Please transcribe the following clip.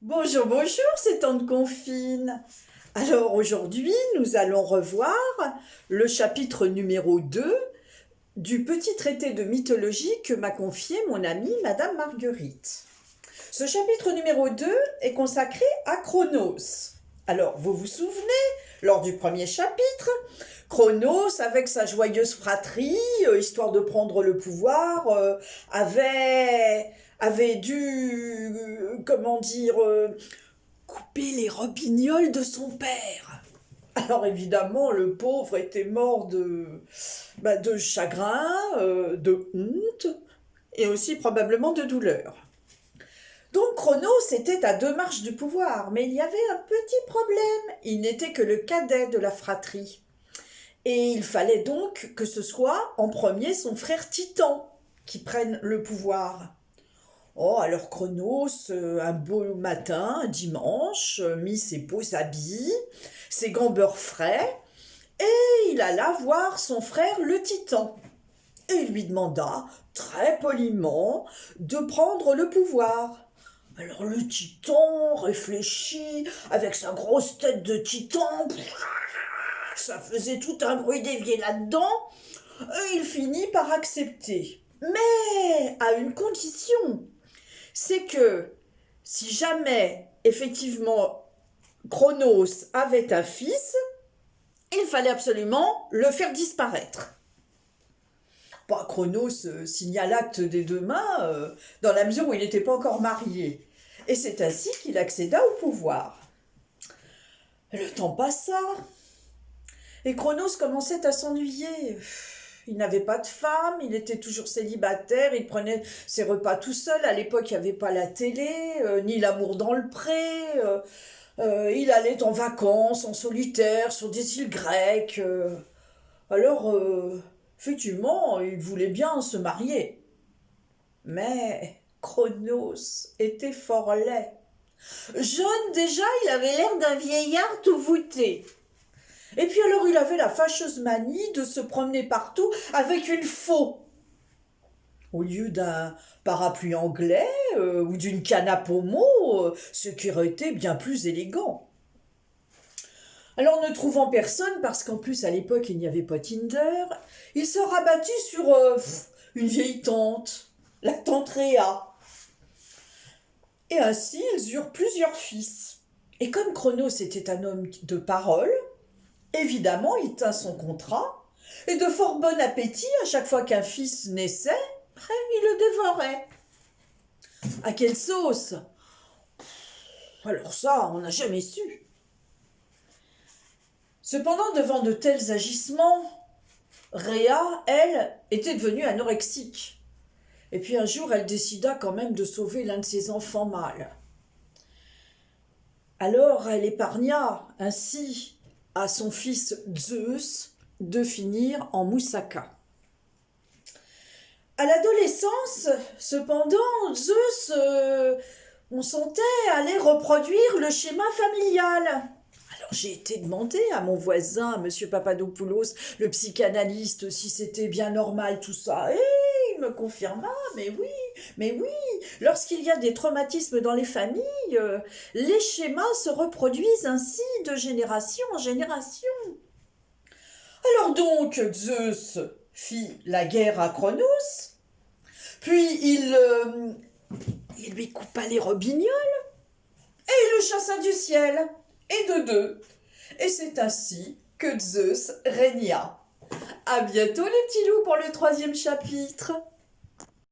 Bonjour, bonjour, c'est Tante Confine. Alors aujourd'hui, nous allons revoir le chapitre numéro 2 du petit traité de mythologie que m'a confié mon amie Madame Marguerite. Ce chapitre numéro 2 est consacré à Cronos. Alors, vous vous souvenez, lors du premier chapitre, Cronos, avec sa joyeuse fratrie, histoire de prendre le pouvoir, avait dû, comment dire, couper les robignoles de son père. Alors évidemment, le pauvre était mort de chagrin, de honte et aussi probablement de douleur. Donc Cronos était à 2 marches du pouvoir, mais il y avait un petit problème. Il n'était que le cadet de la fratrie. Et il fallait donc que ce soit en premier son frère Titan qui prenne le pouvoir. Oh, alors Cronos, un beau matin, un dimanche, mit ses beaux habits, ses gants beurre frais, et il alla voir son frère le Titan. Et il lui demanda, très poliment, de prendre le pouvoir. Alors le Titan réfléchit, avec sa grosse tête de Titan, ça faisait tout un bruit d'évier là-dedans, et il finit par accepter. Mais à une condition, c'est que si jamais, effectivement, Cronos avait un fils, il fallait absolument le faire disparaître. Bon, Cronos signa l'acte des 2 mains dans la mesure où il n'était pas encore marié. Et c'est ainsi qu'il accéda au pouvoir. Le temps passa, et Cronos commençait à s'ennuyer. Il n'avait pas de femme, il était toujours célibataire, il prenait ses repas tout seul. À l'époque, il n'y avait pas la télé, ni l'amour dans le pré. Il allait en vacances, en solitaire, sur des îles grecques. Alors, effectivement, il voulait bien se marier. Mais Cronos était fort laid. Jeune déjà, il avait l'air d'un vieillard tout voûté. Et puis alors il avait la fâcheuse manie de se promener partout avec une faux. Au lieu d'un parapluie anglais ou d'une canne à pommeau, ce qui aurait été bien plus élégant. Alors ne trouvant personne, parce qu'en plus à l'époque il n'y avait pas Tinder, il se rabattit sur une vieille tante, la tante Réa. Et ainsi ils eurent plusieurs fils. Et comme Cronos était un homme de parole, évidemment, il tint son contrat, et de fort bon appétit, à chaque fois qu'un fils naissait, il le dévorait. À quelle sauce? Alors ça, on n'a jamais su. Cependant, devant de tels agissements, Réa, elle, était devenue anorexique. Et puis un jour, elle décida quand même de sauver l'un de ses enfants mâles. Alors, elle épargna ainsi à son fils Zeus de finir en moussaka. À l'adolescence, cependant, Zeus, on sentait, allait reproduire le schéma familial. Alors j'ai été demander à mon voisin, Monsieur Papadopoulos, le psychanalyste, si c'était bien normal tout ça. Et il me confirma, mais oui, lorsqu'il y a des traumatismes dans les familles, les schémas se reproduisent ainsi de génération en génération. Alors donc, Zeus fit la guerre à Cronos, puis il lui coupa les robignoles et il le chassa du ciel, et de deux. Et c'est ainsi que Zeus régna. À bientôt les petits loups pour le 3e chapitre.